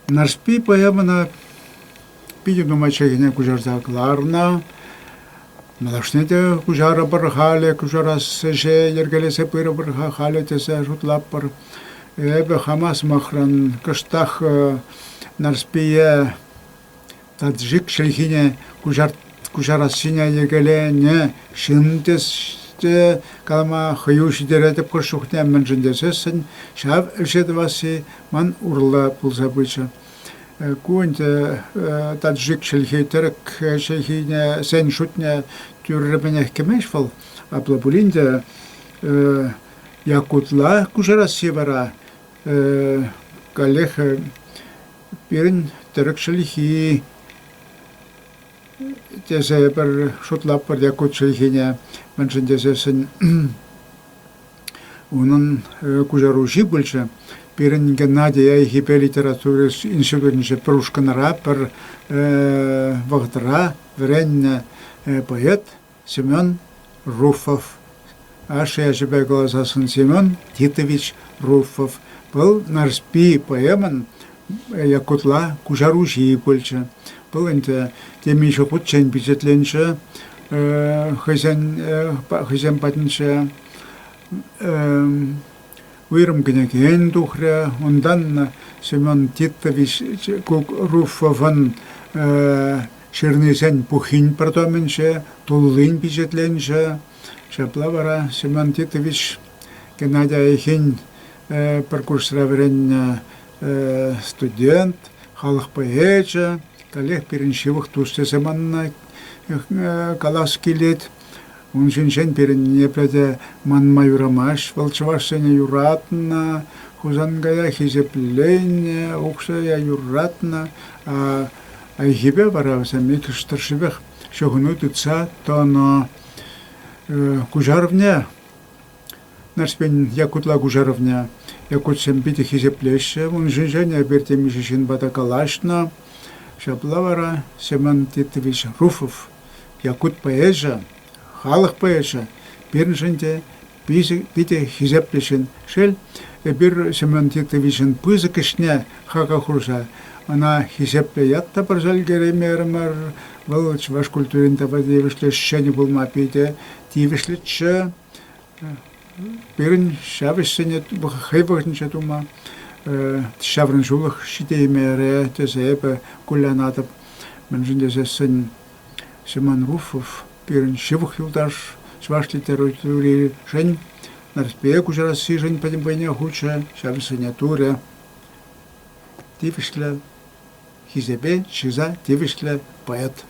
Нарспи поемана пиди думачегине кужарзакларна, малашнете кужара бархале, кужара сеше, ергелесе пыра бархале, тесе жутлаппар, эбе хамас махран, каштах нарспие, таджик шельхине кужара синя ергеле, не шинтес, калама хаюши деретеп кошухне менжендесесен, шав элшедваси ман урла пулзабыча. Куинте таджик шельхейтерек шельхине сен шутне тюрребенех кемешфал, а плабулинде якутла кужара севера калех пирин терек шельхи тесе пер шутлап пер якут шельхине менжендесесен унун кужаруши больше пирин Геннадия и хипе литературы институтниче прушканара пер вагдра вренне поэт Семен Руфов. Аш я себе глазасын Семен Титович Руфов. Был нарспи поэман якутла кужаруши больше. Был инте теми еще путчен впечатленше хозяин патнче вырым генекен духре, ондан Семен Титович Руфован шернесен пухин партаменше, туллин впечатленше, шаплавара Семен Титович Геннадия Эхин паркурсраврен студент, халах поэча, калех переншивых тустесеманна каласки лет, он женщин перенепреде ман майурамаш, волчевашене юратна, хузангая хизепление, укшая юратна, а хибе варався микш старшивех, шогнутыца, то на кужаровня, наш пень якутла кужаровня, якут семпите хизеплеще, он женщин оберте мишишин батакалашна, шаплавара Семен Титович Руфов, якут поэжа, халық поэжа, біріншінде бите хизеплешін шел, бір Семен Титовичын пызы кішне хака хурса, она хизепле ятта барзал керемермер, вылыч ваш культуринта бадевішле шені булма пейте, тивішлетші, бірін шавышсене хайбағынша тума, шаврын жулық шитеймере, тезебе кулянатып, мінжіндесесін Семен Руфов, бірін шивық юлдаш, шваш литературе жень, нарспе кужарасы жень падимбайне хуча, шавышсене туре, тивішле хизебе, чиза, тивішле поэт.